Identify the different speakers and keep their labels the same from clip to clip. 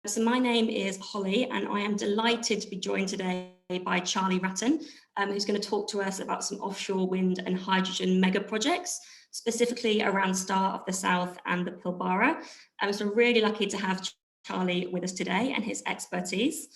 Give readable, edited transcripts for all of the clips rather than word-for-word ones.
Speaker 1: So my name is Holly, and I am delighted to be joined today by Charley Ratten, who's going to talk to us about some offshore wind and hydrogen mega projects, specifically around Star of the South and the Pilbara. So really lucky to have Charley with us today and his expertise.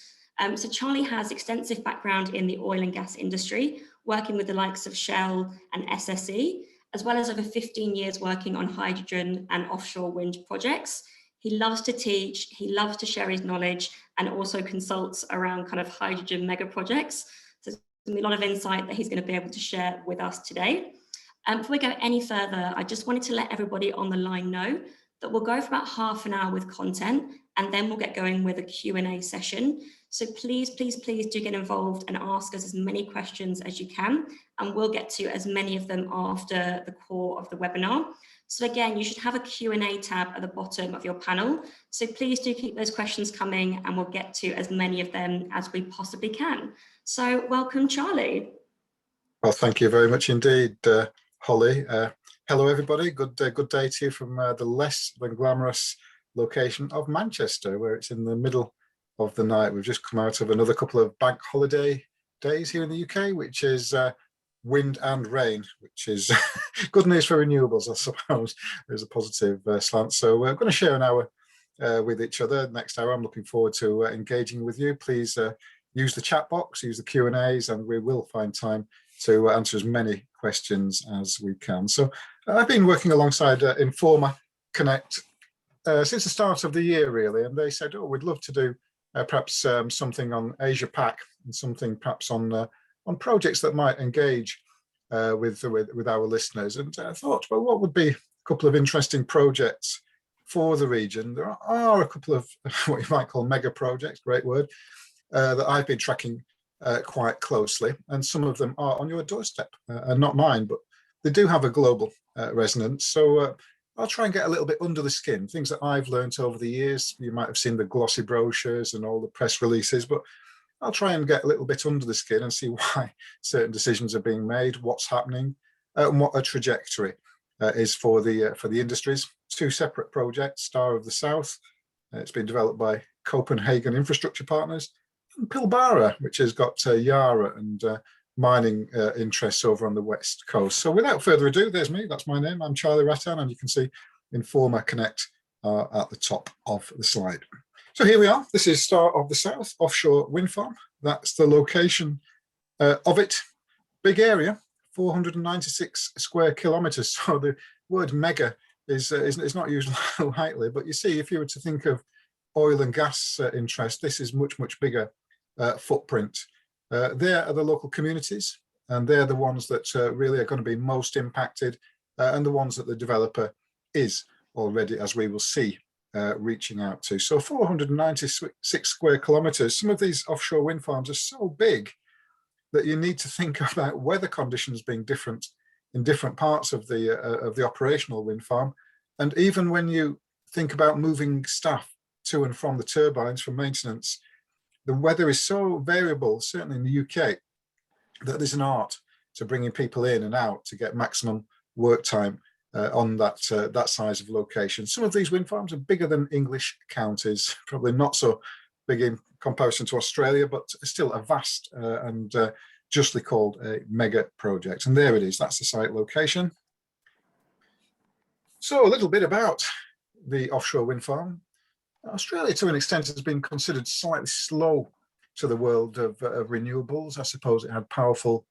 Speaker 1: So Charley has extensive background in the oil and gas industry, working with the likes of Shell and SSE, as well as over 15 years working on hydrogen and offshore wind projects. He loves to teach, he loves to share his knowledge, and also consults around kind of hydrogen mega projects. So there's going to be a lot of insight that he's going to be able to share with us today. Before we go any further, I just wanted to let everybody on the line know that we'll go for about half an hour with content, and then we'll get going with a Q&A session. So please, please, please do get involved and ask us as many questions as you can, and we'll get to as many of them after the core of the webinar. So again, you should have a Q&A tab at the bottom of your panel. So please do keep those questions coming, and we'll get to as many of them as we possibly can. So welcome, Charley.
Speaker 2: Well, thank you very much indeed, Holly. Hello, everybody. Good day to you from the less than glamorous location of Manchester, where it's in the middle of the night. We've just come out of another couple of bank holiday days here in the UK, which is wind and rain, which is good news for renewables, I suppose. There's a positive slant. So we're going to share an hour with each other. Next hour, I'm looking forward to engaging with you. Please use the chat box, use the Q&As, and we will find time to answer as many questions as we can. So I've been working alongside Informa Connect since the start of the year, really, and they said, oh, we'd love to do perhaps something on Asia Pac and something perhaps on projects that might engage with our listeners. And I thought, well, what would be a couple of interesting projects for the region? There are a couple of what you might call mega projects, great word, that I've been tracking quite closely, and some of them are on your doorstep, and not mine, but they do have a global resonance. So I'll try and get a little bit under the skin, things that I've learned over the years. You might have seen the glossy brochures and all the press releases, but I'll try and get a little bit under the skin and see why certain decisions are being made, what's happening, and what a trajectory is for the industries. Two separate projects: Star of the South, it's been developed by Copenhagen Infrastructure Partners, and Pilbara, which has got Yara and mining interests over on the west coast. So without further ado, there's me. That's my name. I'm Charley Ratten, and you can see Informa Connect at the top of the slide. So here we are. This is Star of the South offshore wind farm. That's the location of it. Big area, 496 square kilometres. So the word mega is not used lightly, but you see, if you were to think of oil and gas interest, this is much bigger footprint. There are the local communities, and they're the ones that really are going to be most impacted, and the ones that the developer is already, as we will see, reaching out to. So 496 square kilometres. Some of these offshore wind farms are so big that you need to think about weather conditions being different in different parts of the operational wind farm. And even when you think about moving staff to and from the turbines for maintenance, the weather is so variable, certainly in the UK, that there's an art to bringing people in and out to get maximum work time on that size of location. Some of these wind farms are bigger than English counties, probably not so big in comparison to Australia, but still a vast and justly called a mega project. And there it is, that's the site location. So a little bit about the offshore wind farm. Australia, to an extent, has been considered slightly slow to the world of renewables. I suppose it had powerful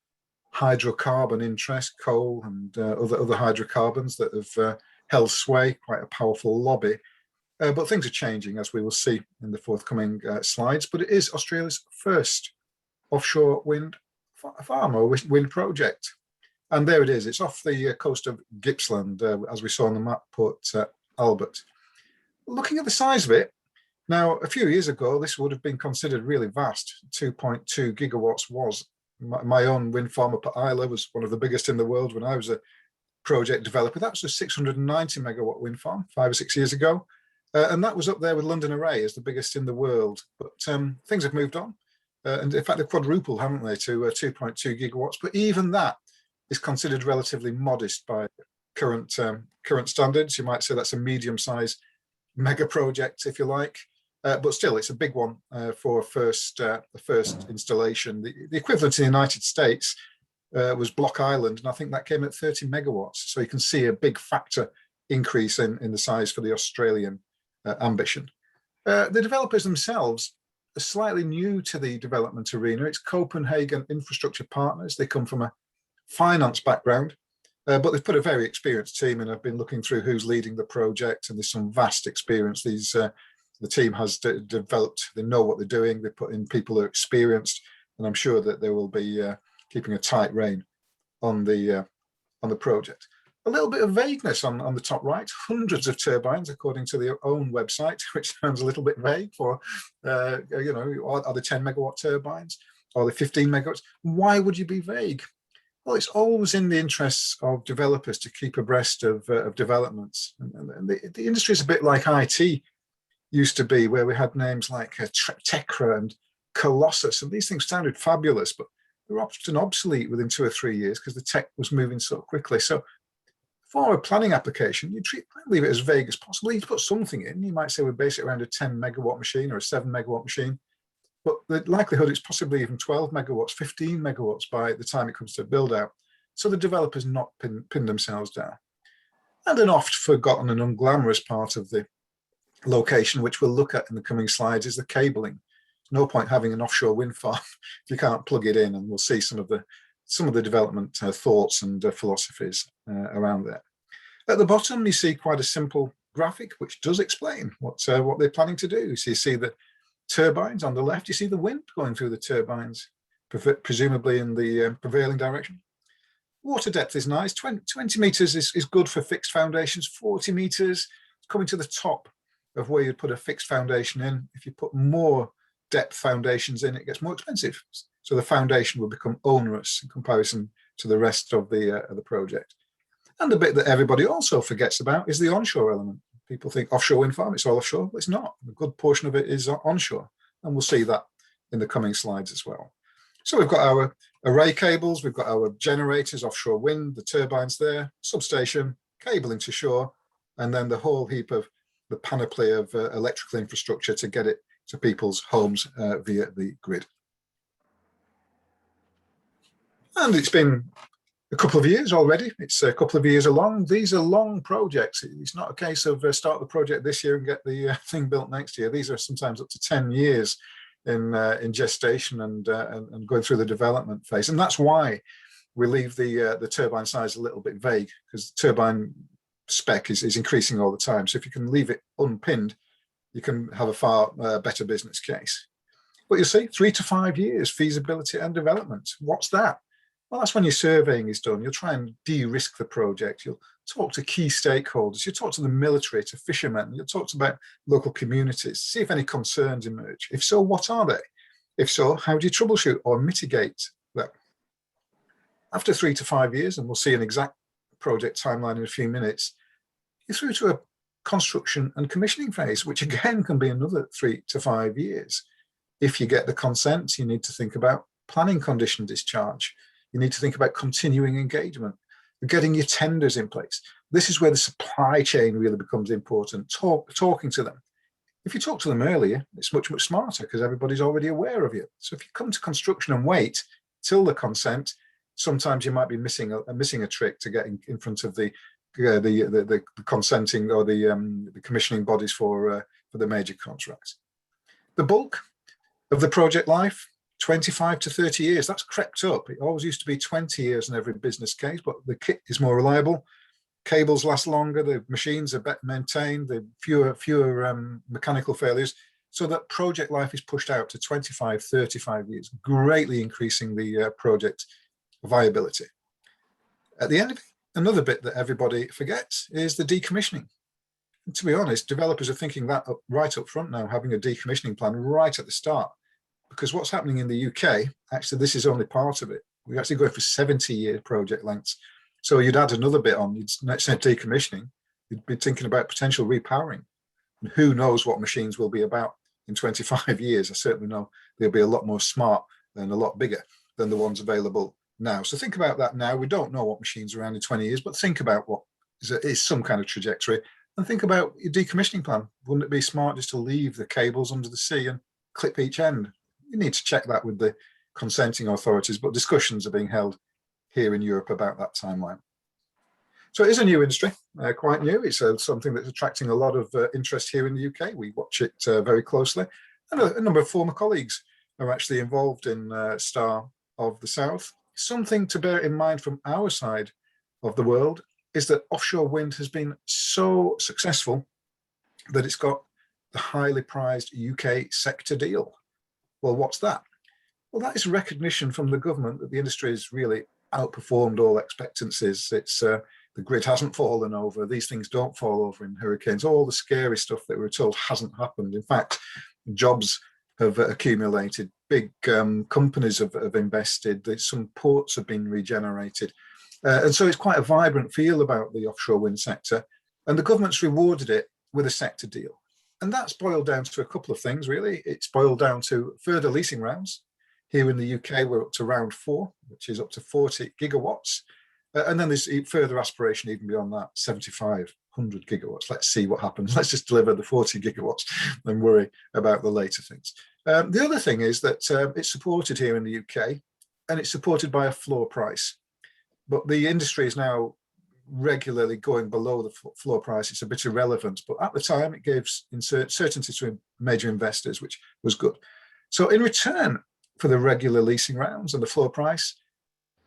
Speaker 2: hydrocarbon interest, coal and other hydrocarbons that have held sway, quite a powerful lobby. But things are changing, as we will see in the forthcoming slides. But it is Australia's first offshore wind farm or wind project. And there it is. It's off the coast of Gippsland, as we saw on the map, Port Albert. Looking at the size of it, now, a few years ago, this would have been considered really vast. 2.2 gigawatts was. My own wind farm up at Isla was one of the biggest in the world when I was a project developer. That was a 690 megawatt wind farm 5 or 6 years ago. And that was up there with London Array as the biggest in the world. But things have moved on. And in fact, they've quadrupled, haven't they, to 2.2 gigawatts. But even that is considered relatively modest by current standards. You might say that's a medium-sized mega project, if you like. but still, it's a big one for the first installation. The equivalent in the United States was Block Island, and I think that came at 30 megawatts. So you can see a big factor increase in the size for the Australian ambition. The developers themselves are slightly new to the development arena. It's Copenhagen Infrastructure Partners. They come from a finance background, but they've put a very experienced team, and I've been looking through who's leading the project, and there's some vast experience. The team has developed, they know what they're doing, they put in people who are experienced, and I'm sure that they will be keeping a tight rein on the project. A little bit of vagueness on the top right, hundreds of turbines according to their own website, which sounds a little bit vague for, are they 10 megawatt turbines? Are they 15 megawatts? Why would you be vague? Well, it's always in the interests of developers to keep abreast of developments. And the industry is a bit like IT used to be, where we had names like Tekra and Colossus, and these things sounded fabulous, but they were often obsolete within 2 or 3 years because the tech was moving so quickly. So for a planning application, you leave it as vague as possible. You put something in. You might say we base it around a 10 megawatt machine or a 7 megawatt machine, but the likelihood it's possibly even 12 megawatts, 15 megawatts by the time it comes to build out. So the developers not pin themselves down. And an oft forgotten and unglamorous part of the location, which we'll look at in the coming slides, is the cabling. No point having an offshore wind farm if you can't plug it in, and we'll see some of the development thoughts and philosophies around there. At the bottom, you see quite a simple graphic which does explain what they're planning to do. So you see the turbines on the left, you see the wind going through the turbines, presumably in the prevailing direction. Water depth is nice. 20 meters is good for fixed foundations. 40 meters coming to the top of where you'd put a fixed foundation in. If you put more depth foundations in, it gets more expensive. So the foundation will become onerous in comparison to the rest of the project. And the bit that everybody also forgets about is the onshore element. People think offshore wind farm, it's all offshore, but it's not. A good portion of it is onshore, and we'll see that in the coming slides as well. So we've got our array cables, we've got our generators, offshore wind, the turbines there, substation, cabling to shore, and then the whole heap of the panoply of electrical infrastructure to get it to people's homes via the grid. And it's been a couple of years already. It's a couple of years along. These are long projects. It's not a case of start the project this year and get the thing built next year. These are sometimes up to 10 years in gestation and going through the development phase. And that's why we leave the turbine size a little bit vague, because turbine spec is increasing all the time. So if you can leave it unpinned, you can have a far better business case. But you'll see 3 to 5 years feasibility and development. What's that? Well, that's when your surveying is done. You'll try and de-risk the project. You'll talk to key stakeholders. You'll talk to the military, to fishermen. You'll talk about local communities, see if any concerns emerge. If so, what are they? If so, how do you troubleshoot or mitigate them? After 3 to 5 years, and we'll see an exact project timeline in a few minutes, you're through to a construction and commissioning phase, which again can be another 3 to 5 years. If you get the consent, you need to think about planning condition discharge. You need to think about continuing engagement, getting your tenders in place. This is where the supply chain really becomes important, talking to them. If you talk to them earlier, it's much, much smarter because everybody's already aware of you. So if you come to construction and wait till the consent, sometimes you might be missing a trick to get in front of the consenting or the commissioning bodies for the major contracts. The bulk of the project life, 25 to 30 years, that's crept up. It always used to be 20 years in every business case, but the kit is more reliable. Cables last longer, the machines are better maintained, the fewer mechanical failures, so that project life is pushed out to 25, 35 years, greatly increasing the project viability. At the end of it, another bit that everybody forgets is the decommissioning. And to be honest, developers are thinking that right up front now, having a decommissioning plan right at the start. Because what's happening in the UK, actually, this is only part of it. We actually go for 70-year project lengths. So you'd add another bit on, you'd say decommissioning, you'd be thinking about potential repowering. And who knows what machines will be about in 25 years. I certainly know they'll be a lot more smart and a lot bigger than the ones available now. So think about that now. We don't know what machines are around in 20 years, but think about what is some kind of trajectory. And think about your decommissioning plan. Wouldn't it be smart just to leave the cables under the sea and clip each end? You need to check that with the consenting authorities, but discussions are being held here in Europe about that timeline. So it is a new industry, quite new. It's something that's attracting a lot of interest here in the UK. We watch it very closely. And a number of former colleagues are actually involved in Star of the South. Something to bear in mind from our side of the world is that offshore wind has been so successful that it's got the highly prized UK sector deal. Well, what's that? Well, that is recognition from the government that the industry has really outperformed all expectancies. It's the grid hasn't fallen over. These things don't fall over in hurricanes. All the scary stuff that we were told hasn't happened. In fact, jobs have accumulated. Big companies have invested. Some ports have been regenerated. And so it's quite a vibrant feel about the offshore wind sector. And the government's rewarded it with a sector deal. And that's boiled down to a couple of things, really. It's boiled down to further leasing rounds. Here in the UK, we're up to round 4, which is up to 40 gigawatts. And then there's further aspiration even beyond that, 7,500 gigawatts. Let's see what happens. Let's just deliver the 40 gigawatts and worry about the later things. The other thing is that it's supported here in the UK, and it's supported by a floor price. But the industry is now regularly going below the floor price. It's a bit irrelevant, but at the time it gave certainty to major investors, which was good. So in return for the regular leasing rounds and the floor price,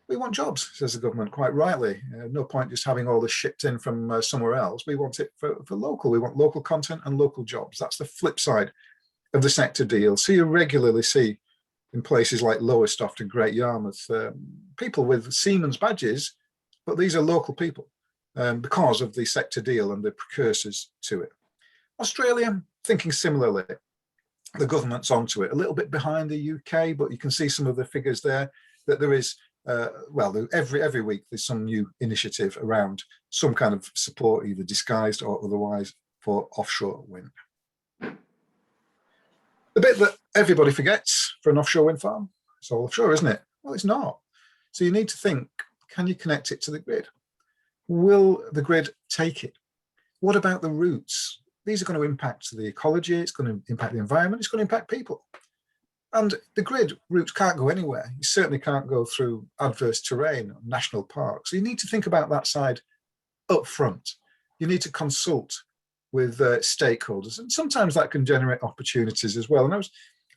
Speaker 2: we want jobs, says the government, quite rightly. No point just having all this shipped in from somewhere else. We want it for local. We want local content and local jobs. That's the flip side of the sector deal. So you regularly see in places like Lowestoft and Great Yarmouth, people with Siemens badges, but these are local people because of the sector deal and the precursors to it. Australia, thinking similarly. The government's onto it, a little bit behind the UK, but you can see some of the figures there that there is, every week there's some new initiative around some kind of support, either disguised or otherwise, for offshore wind. The bit that everybody forgets for an offshore wind farm, it's all offshore, isn't it? Well, it's not. So you need to think, can you connect it to the grid? Will the grid take it? What about the routes? These are going to impact the ecology, it's going to impact the environment, it's going to impact people. And the grid routes can't go anywhere. You certainly can't go through adverse terrain, national parks. So you need to think about that side up front. You need to consult with stakeholders, and sometimes that can generate opportunities as well. And I was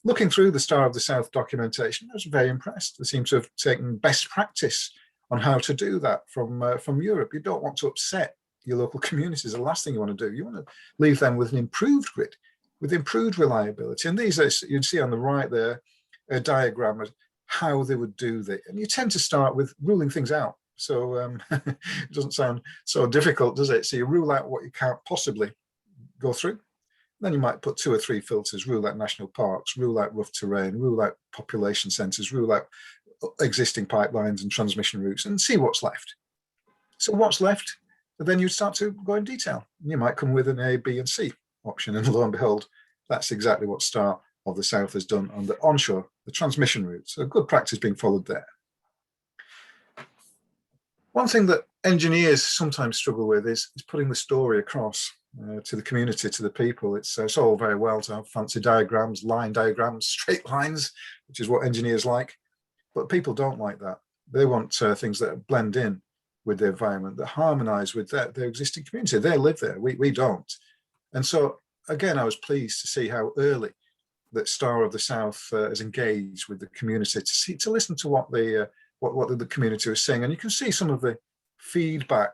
Speaker 2: looking through the Star of the South documentation. I was very impressed. They seem to have taken best practice on how to do that from Europe. You don't want to upset your local communities. The last thing you want to do, you want to leave them with an improved grid, with improved reliability. And these are, you'd see on the right there, a diagram of how they would do that. And you tend to start with ruling things out. So it doesn't sound so difficult, does it? So you rule out what you can't possibly go through. Then you might put 2 or 3 filters, rule out national parks, rule out rough terrain, rule out population centres, rule out existing pipelines and transmission routes, and see what's left. So what's left? Then you'd start to go in detail. You might come with an A, B, and C option, and lo and behold, that's exactly what Star of the South has done on the onshore, the transmission routes. So good practice being followed there. One thing that engineers sometimes struggle with is putting the story across to the community, to the people. It's all very well to have fancy diagrams, line diagrams, straight lines, which is what engineers like, but people don't like that. They want things that blend in with the environment, that harmonise with their existing community. They live there, we don't. And so, again, I was pleased to see how early that Star of the South has engaged with the community, to listen to what the community was saying. And you can see some of the feedback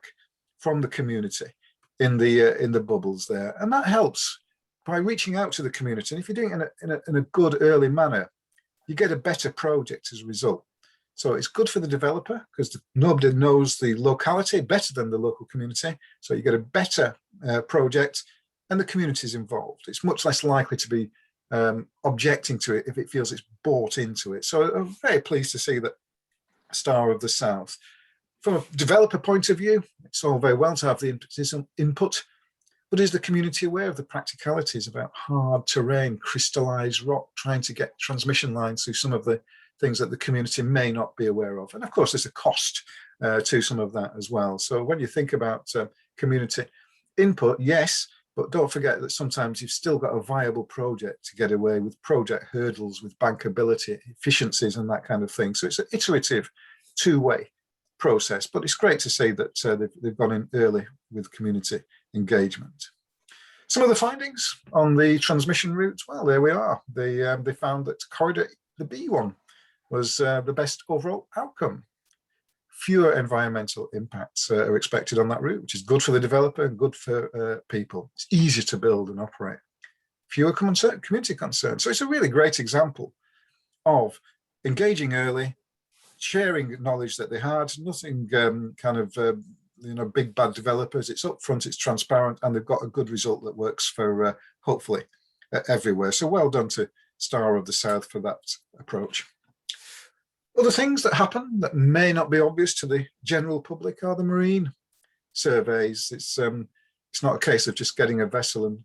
Speaker 2: from the community in the bubbles there. And that helps by reaching out to the community. And if you're doing it in a good early manner, you get a better project as a result. So it's good for the developer because nobody knows the locality better than the local community. So you get a better project and the community is involved. It's much less likely to be objecting to it if it feels it's bought into it. So I'm very pleased to see that Star of the South. From a developer point of view, it's all very well to have the input, but is the community aware of the practicalities about hard terrain, crystallized rock, trying to get transmission lines through some of the things that the community may not be aware of? And of course, there's a cost to some of that as well. So when you think about community input, yes, but don't forget that sometimes you've still got a viable project to get away with project hurdles, with bankability, efficiencies and that kind of thing. So it's an iterative two-way process, but it's great to see that they've gone in early with community engagement. Some of the findings on the transmission route, well, there we are. They found that corridor, the B one, was the best overall outcome. Fewer environmental impacts are expected on that route, which is good for the developer and good for people. It's easier to build and operate. Fewer community concerns. So it's a really great example of engaging early, sharing knowledge that they had, nothing big bad developers. It's upfront, it's transparent, and they've got a good result that works for hopefully everywhere. So well done to Star of the South for that approach. Other things that happen that may not be obvious to the general public are the marine surveys. It's not a case of just getting a vessel and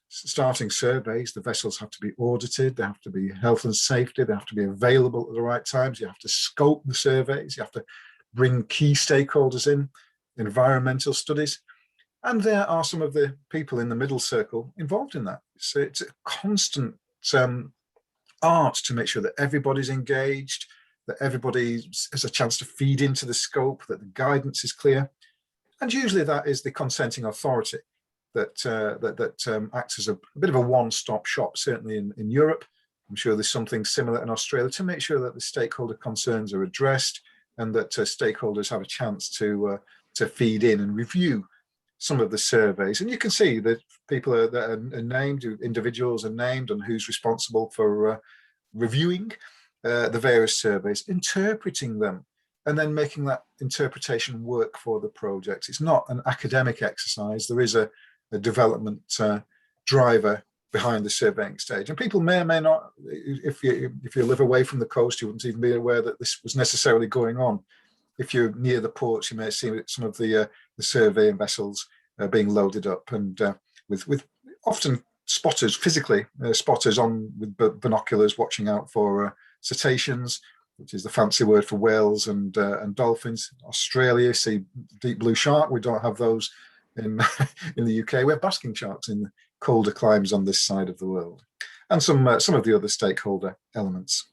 Speaker 2: starting surveys. The vessels have to be audited, they have to be health and safety, they have to be available at the right times, you have to scope the surveys, you have to bring key stakeholders in, environmental studies, and there are some of the people in the middle circle involved in that. So it's a constant art to make sure that everybody's engaged, that everybody has a chance to feed into the scope, that the guidance is clear. And usually that is the consenting authority that acts as a bit of a one-stop shop, certainly in Europe. I'm sure there's something similar in Australia, to make sure that the stakeholder concerns are addressed and that stakeholders have a chance to feed in and review some of the surveys. And you can see that people that are named, individuals are named, and who's responsible for reviewing the various surveys, interpreting them, and then making that interpretation work for the project. It's not an academic exercise. There is a development driver behind the surveying stage. And people may or may not, if you live away from the coast, you wouldn't even be aware that this was necessarily going on. If you're near the ports, you may see some of the surveying vessels being loaded up, and with often spotters, physically spotters on with binoculars watching out for cetaceans, which is the fancy word for whales and dolphins. Australia, see deep blue shark. We don't have those in the UK. We're basking sharks in the colder climes on this side of the world, and some of the other stakeholder elements.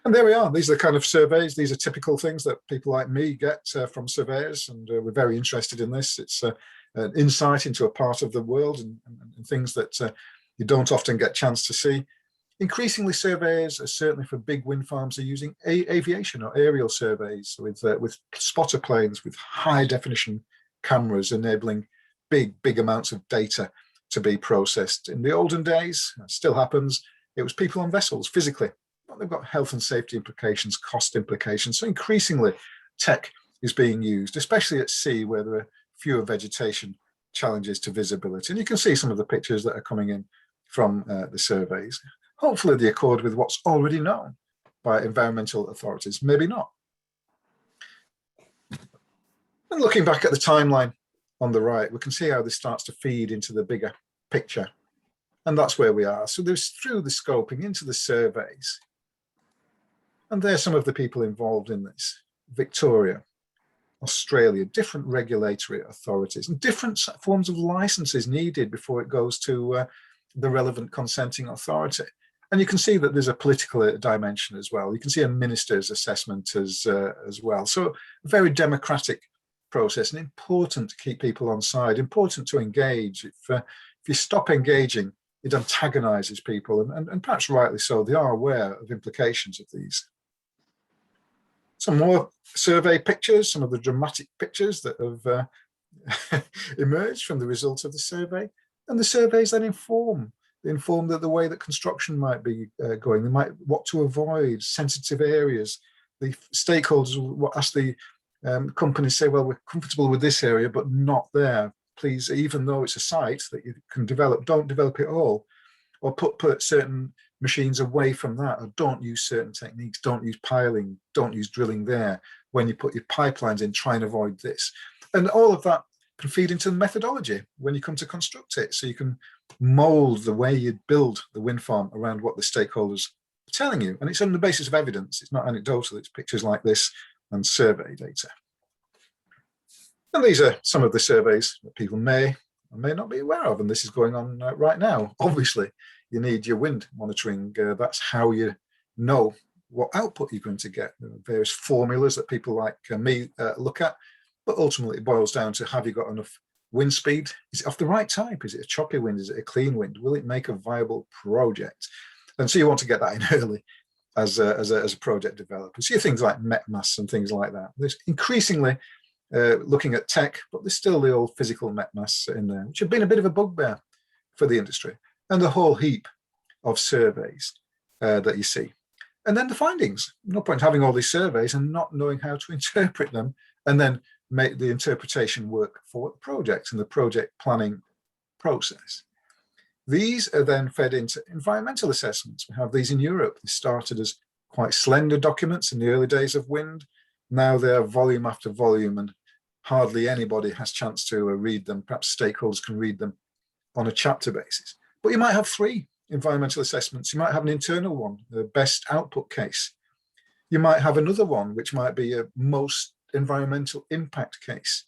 Speaker 2: And there we are. These are the kind of surveys. These are typical things that people like me get from surveyors, and we're very interested in this. It's an insight into a part of the world and things that you don't often get a chance to see. Increasingly, surveyors, certainly for big wind farms, are using aviation or aerial surveys with spotter planes with high definition cameras, enabling big amounts of data to be processed. In the olden days, it still happens, it was people on vessels physically, but they've got health and safety implications, cost implications. So increasingly, tech is being used, especially at sea where there are fewer vegetation challenges to visibility. And you can see some of the pictures that are coming in from the surveys. Hopefully they accord with what's already known by environmental authorities, maybe not. And looking back at the timeline on the right, we can see how this starts to feed into the bigger picture. And that's where we are. So there's through the scoping into the surveys. And there's some of the people involved in this. Victoria, Australia, different regulatory authorities, and different forms of licenses needed before it goes to the relevant consenting authority. And you can see that there's a political dimension as well. You can see a minister's assessment as well. So a very democratic process, and important to keep people on side, important to engage. If you stop engaging, it antagonizes people, and perhaps rightly so. They are aware of implications of these. Some more survey pictures, some of the dramatic pictures that have emerged from the results of the survey. And the surveys then inform that the way that construction might be going, what to avoid, sensitive areas. The stakeholders will ask the companies, say, well, we're comfortable with this area, but not there. Please, even though it's a site that you can develop, don't develop it all, or put certain machines away from that, or don't use certain techniques, don't use piling, don't use drilling there. When you put your pipelines in, try and avoid this. And all of that can feed into the methodology when you come to construct it. So you can mold the way you build the wind farm around what the stakeholders are telling you. And it's on the basis of evidence. It's not anecdotal. It's pictures like this and survey data. And these are some of the surveys that people may may not be aware of, and this is going on right now. Obviously, you need your wind monitoring. That's how you know what output you're going to get. There are various formulas that people like me look at, but ultimately it boils down to, have you got enough wind speed? Is it off the right type? Is it a choppy wind? Is it a clean wind? Will it make a viable project? And so you want to get that in early as a project developer. See things like met masts and things like that. There's increasingly looking at tech, but there's still the old physical met masts in there, which have been a bit of a bugbear for the industry, and the whole heap of surveys that you see. And then the findings. No point having all these surveys and not knowing how to interpret them, and then make the interpretation work for the project and the project planning process. These are then fed into environmental assessments. We have these in Europe. They started as quite slender documents in the early days of wind. Now they're volume after volume, and hardly anybody has chance to read them. Perhaps stakeholders can read them on a chapter basis. But you might have 3 environmental assessments. You might have an internal one, the best output case. You might have another one, which might be a most environmental impact case.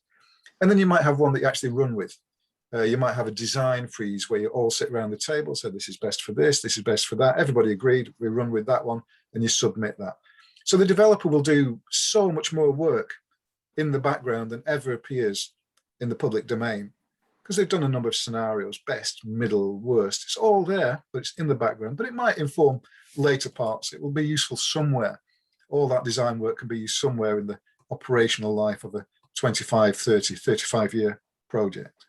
Speaker 2: And then you might have one that you actually run with. You might have a design freeze where you all sit around the table, say this is best for this is best for that. Everybody agreed, we run with that one, and you submit that. So the developer will do so much more work in the background than ever appears in the public domain, because they've done a number of scenarios, best, middle, worst. It's all there, but it's in the background, but it might inform later parts. It will be useful somewhere. All that design work can be used somewhere in the operational life of a 25, 30, 35-year project.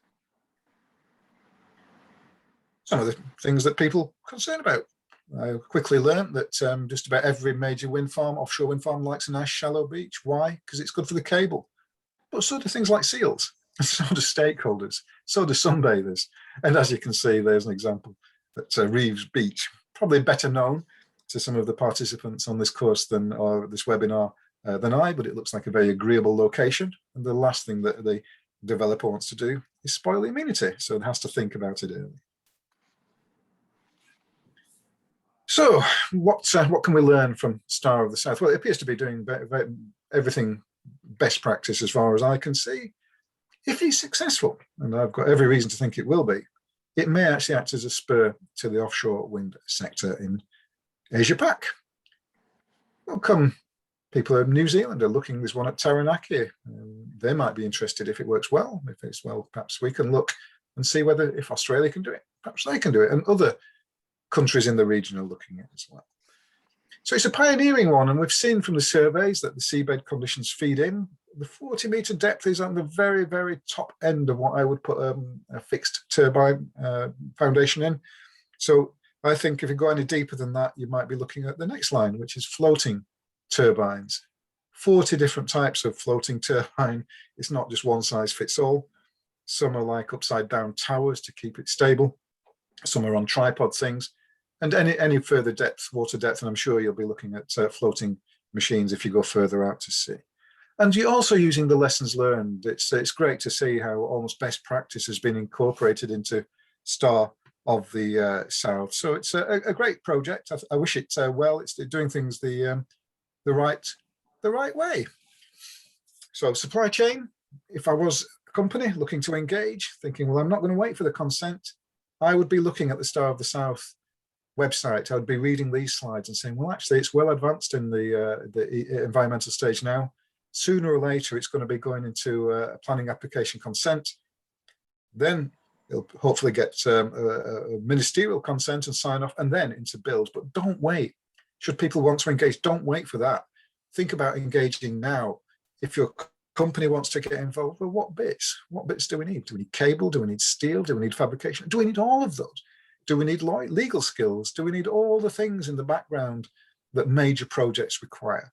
Speaker 2: Some of the things that people are concerned about. I quickly learned that just about every major wind farm, offshore wind farm, likes a nice shallow beach. Why? Because it's good for the cable. But so do things like seals, and so do stakeholders, so do sunbathers. And as you can see, there's an example at Reeves Beach, probably better known to some of the participants on this course than, or this webinar than I, but it looks like a very agreeable location. And the last thing that the developer wants to do is spoil the amenity, so it has to think about it early. So what can we learn from Star of the South? Well, it appears to be doing everything best practice as far as I can see. If he's successful, and I've got every reason to think it will be, it may actually act as a spur to the offshore wind sector in Asia-Pac. Welcome, people of New Zealand are looking, there's one at Taranaki. They might be interested if it works well. If it's well, perhaps we can look and see whether, if Australia can do it, perhaps they can do it, and other countries in the region are looking at it as well. So it's a pioneering one, and we've seen from the surveys that the seabed conditions feed in. The 40-metre depth is on the very, very top end of what I would put a fixed turbine foundation in. So I think if you go any deeper than that, you might be looking at the next line, which is floating turbines. 40 different types of floating turbine. It's not just one size fits all. Some are like upside down towers to keep it stable. Some are on tripod things. And any further depth, water depth, and I'm sure you'll be looking at floating machines if you go further out to sea. And you're also using the lessons learned. It's great to see how almost best practice has been incorporated into Star of the South. So it's a great project. I wish it well. It's doing things the right way. So supply chain. If I was a company looking to engage, thinking, well, I'm not going to wait for the consent, I would be looking at the Star of the South website. I would be reading these slides and saying, well, actually, it's well advanced in the environmental stage now. Sooner or later, it's going to be going into a planning application consent. Then it'll hopefully get a ministerial consent and sign off, and then into build. But don't wait. Should people want to engage, don't wait for that. Think about engaging now. If your company wants to get involved, well, what bits? What bits do we need? Do we need cable? Do we need steel? Do we need fabrication? Do we need all of those? Do we need legal skills? Do we need all the things in the background that major projects require?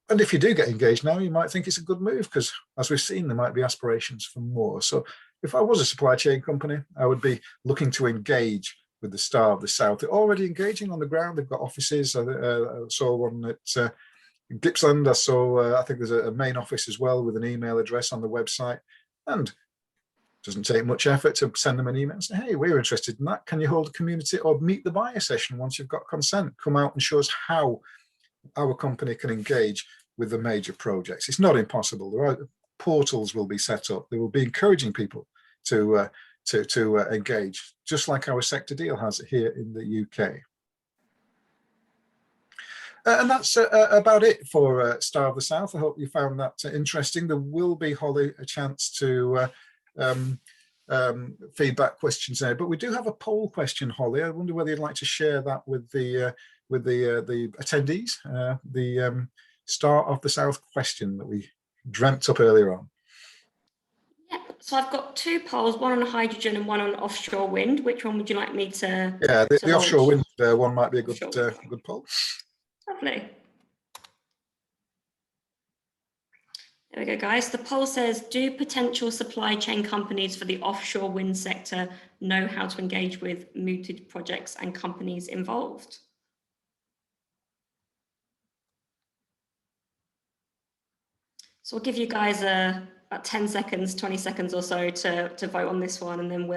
Speaker 2: And if you do get engaged now, you might think it's a good move, because as we've seen, there might be aspirations for more. So if I was a supply chain company, I would be looking to engage with the Star of the South. They're already engaging on the ground. They've got offices. I saw one at Gippsland. I saw, I think there's a main office as well with an email address on the website. And it doesn't take much effort to send them an email and say, hey, we're interested in that. Can you hold a community or meet the buyer session once you've got consent? Come out and show us how our company can engage with the major projects. It's not impossible. There are portals will be set up. They will be encouraging people to to engage, just like our sector deal has here in the UK. And that's about it for Star of the South. I hope you found that interesting. There will be, Holly, a chance to feedback questions there, but we do have a poll question, Holly. I wonder whether you'd like to share that with the attendees, the Star of the South question that we dreamt up earlier on.
Speaker 1: Yeah, so I've got two polls, one on hydrogen and one on offshore wind. Which one would you like me to?
Speaker 2: Yeah, the offshore wind one might be a good
Speaker 1: Sure.
Speaker 2: good poll.
Speaker 1: Lovely. There we go, guys. The poll says, do potential supply chain companies for the offshore wind sector know how to engage with mooted projects and companies involved? So I'll give you guys about 10 seconds, 20 seconds or so to vote on this one, and then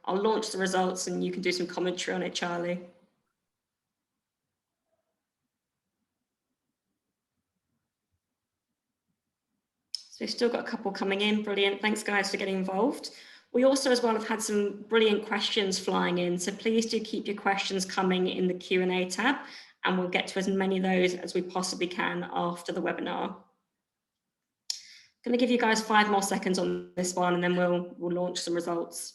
Speaker 1: I'll launch the results and you can do some commentary on it, Charlie. So we've still got a couple coming in. Brilliant. Thanks, guys, for getting involved. We also as well have had some brilliant questions flying in. So please do keep your questions coming in the Q&A tab, and we'll get to as many of those as we possibly can after the webinar. I'm going to give you guys 5 more seconds on this one, and then we'll launch some results.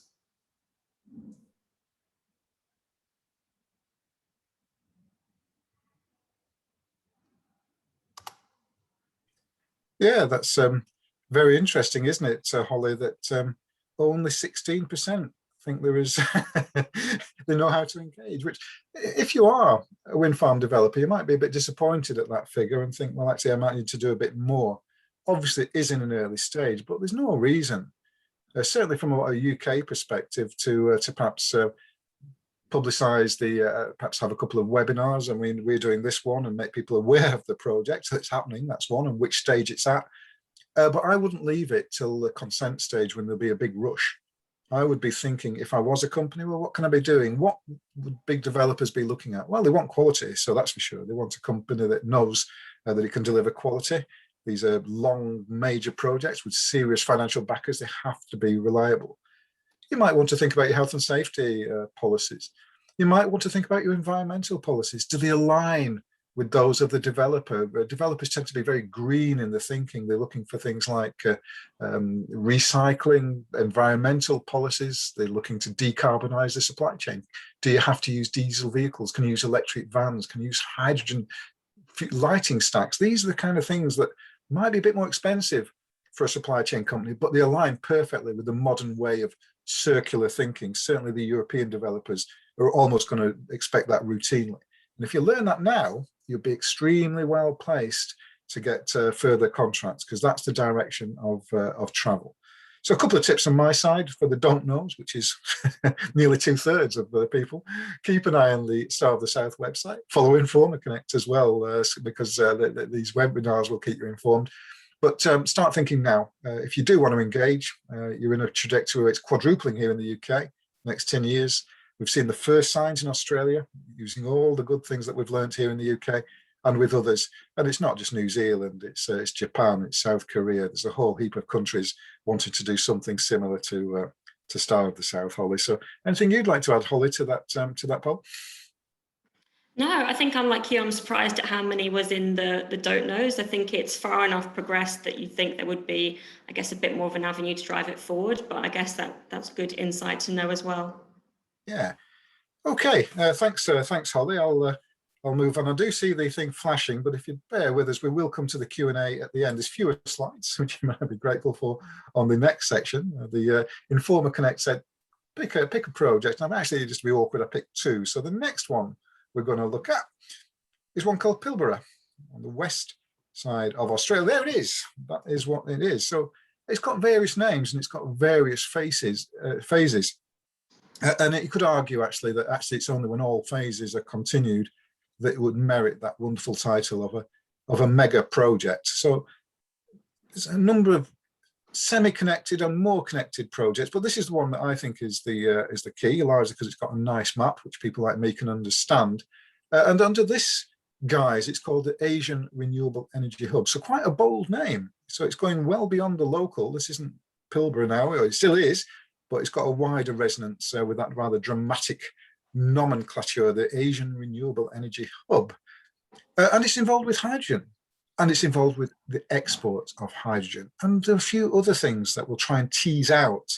Speaker 2: Yeah, that's very interesting, isn't it, Holly, that only 16% think there is, they know how to engage, which if you are a wind farm developer, you might be a bit disappointed at that figure and think, well, actually, I might need to do a bit more. Obviously, it is in an early stage, but there's no reason, certainly from a UK perspective, to perhaps publicise perhaps have a couple of webinars. I mean, we're doing this one and make people aware of the project that's happening, that's one, and which stage it's at. But I wouldn't leave it till the consent stage when there'll be a big rush. I would be thinking, if I was a company, well, what can I be doing? What would big developers be looking at? Well, they want quality, so that's for sure. They want a company that knows that it can deliver quality. These are long, major projects with serious financial backers. They have to be reliable. You might want to think about your health and safety policies. You might want to think about your environmental policies. Do they align with those of the developer? Developers tend to be very green in the thinking. They're looking for things like recycling, environmental policies. They're looking to decarbonize the supply chain. Do you have to use diesel vehicles? Can you use electric vans? Can you use hydrogen lighting stacks? These are the kind of things that might be a bit more expensive for a supply chain company, but they align perfectly with the modern way of circular thinking. Certainly the European developers are almost going to expect that routinely. And if you learn that now, you'll be extremely well placed to get further contracts, because that's the direction of travel. So a couple of tips on my side for the don't knows, which is nearly 2/3 of the people. Keep an eye on the Star of the South website. Follow Informa Connect as well, because these webinars will keep you informed. But start thinking now. If you do want to engage, you're in a trajectory where it's quadrupling here in the UK next 10 years. We've seen the first signs in Australia, using all the good things that we've learned here in the UK and with others. And it's not just New Zealand, it's Japan, it's South Korea. There's a whole heap of countries wanting to do something similar to Star of the South, Holly. So anything you'd like to add, Holly, to that poll?
Speaker 1: No, I think I'm like you. I'm surprised at how many was in the don't knows. I think it's far enough progressed that you think there would be, I guess, a bit more of an avenue to drive it forward. But I guess that's good insight to know as well.
Speaker 2: Yeah. Okay. Thanks, Holly. I'll move on. I do see the thing flashing, but if you bear with us, we will come to the Q&A at the end. There's fewer slides, which you might be grateful for on the next section. The Informa Connect said, pick a project. And I'm actually, just to be awkward, I picked 2. So the next one we're going to look at is one called Pilbara on the west side of Australia. There it is. That is what it is. So it's got various names and it's got various phases. And you could argue actually that it's only when all phases are continued that it would merit that wonderful title of a mega project. So there's a number of semi-connected and more connected projects, but this is the one that I think is the key, largely because it's got a nice map which people like me can understand. And under this guise, it's called the Asian Renewable Energy Hub. So quite a bold name. So it's going well beyond the local. This isn't Pilbara now, or it still is, but it's got a wider resonance with that rather dramatic nomenclature, the Asian Renewable Energy Hub. And it's involved with hydrogen, and it's involved with the export of hydrogen, and a few other things that we'll try and tease out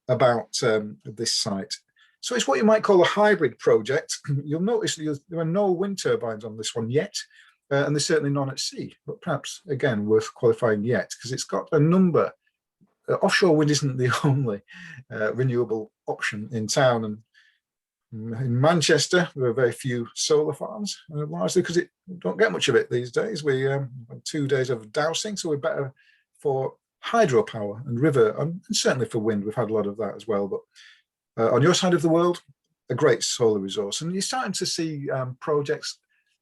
Speaker 2: about this site. So it's what you might call a hybrid project. You'll notice there are no wind turbines on this one yet, and there's certainly none at sea, but perhaps, again, worth qualifying yet, because it's got a number. Offshore wind isn't the only renewable option in town, and in Manchester, there are very few solar farms, largely because it don't get much of it these days. We had 2 days of dousing, so we're better for hydropower and river, and certainly for wind. We've had a lot of that as well. But on your side of the world, a great solar resource, and you're starting to see projects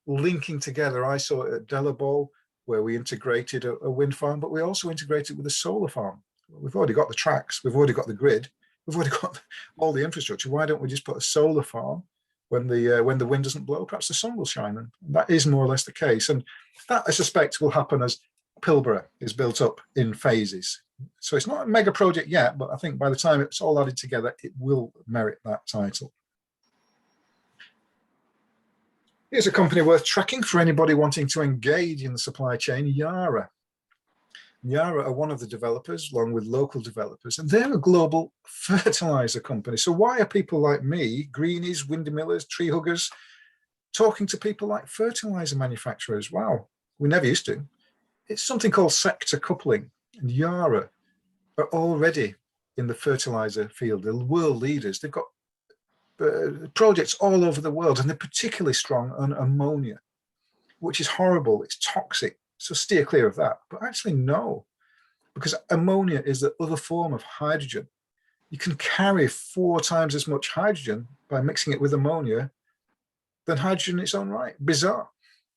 Speaker 2: linking together. I saw it at Delabole, where we integrated a wind farm, but we also integrated with a solar farm. We've already got the tracks, we've already got the grid, we've already got all the infrastructure. Why don't we just put a solar farm when the wind doesn't blow? Perhaps the sun will shine, and that is more or less the case. And that, I suspect, will happen as Pilbara is built up in phases. So it's not a mega project yet, but I think by the time it's all added together, it will merit that title. Here's a company worth tracking for anybody wanting to engage in the supply chain, Yara. Yara are one of the developers, along with local developers, and they're a global fertilizer company. So why are people like me, greenies, windmillers, tree huggers, talking to people like fertilizer manufacturers? Wow, we never used to. It's something called sector coupling, and Yara are already in the fertilizer field. They're world leaders. They've got projects all over the world, and they're particularly strong on ammonia, which is horrible. It's toxic. So steer clear of that. But actually, no, because ammonia is the other form of hydrogen. You can carry 4 times as much hydrogen by mixing it with ammonia than hydrogen in its own right. Bizarre.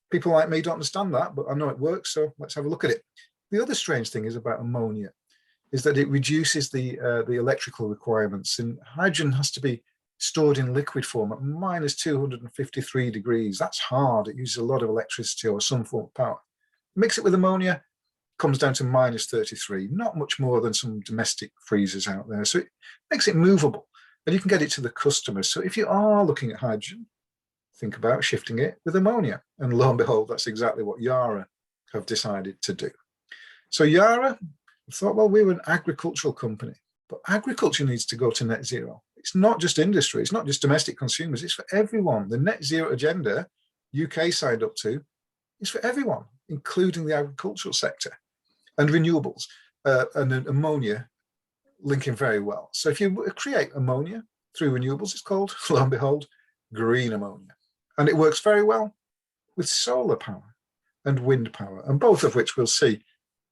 Speaker 2: People like me don't understand that, but I know it works, so let's have a look at it. The other strange thing is about ammonia is that it reduces the electrical requirements, and hydrogen has to be stored in liquid form at minus 253 degrees. That's hard. It uses a lot of electricity or some form of power. Mix it with ammonia, comes down to minus 33, not much more than some domestic freezers out there. So it makes it movable, and you can get it to the customers. So if you are looking at hydrogen, think about shifting it with ammonia. And lo and behold, that's exactly what Yara have decided to do. So Yara thought, well, we were an agricultural company, but agriculture needs to go to net zero. It's not just industry, it's not just domestic consumers, it's for everyone. The net zero agenda UK signed up to is for everyone, including the agricultural sector, and renewables and ammonia linking very well. So if you create ammonia through renewables, it's called, lo and behold, green ammonia. And it works very well with solar power and wind power, and both of which we'll see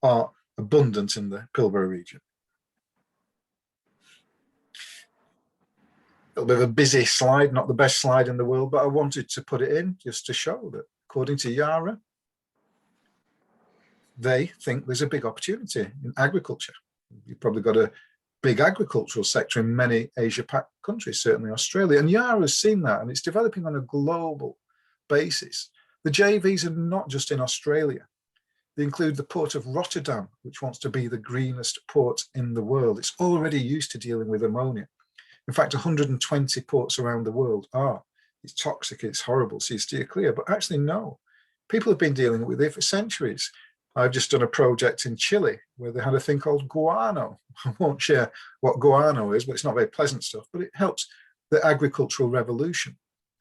Speaker 2: are abundant in the Pilbara region. A little bit of a busy slide, not the best slide in the world, but I wanted to put it in just to show that according to Yara, they think there's a big opportunity in agriculture. You've probably got a big agricultural sector in many Asia-Pac countries, certainly Australia, and Yara has seen that, and it's developing on a global basis. The JVs are not just in Australia. They include the port of Rotterdam, which wants to be the greenest port in the world. It's already used to dealing with ammonia. In fact, 120 ports around the world are. It's toxic, it's horrible, so you steer clear. But actually, no. People have been dealing with it for centuries. I've just done a project in Chile where they had a thing called guano. I won't share what guano is, but it's not very pleasant stuff, but it helps the agricultural revolution.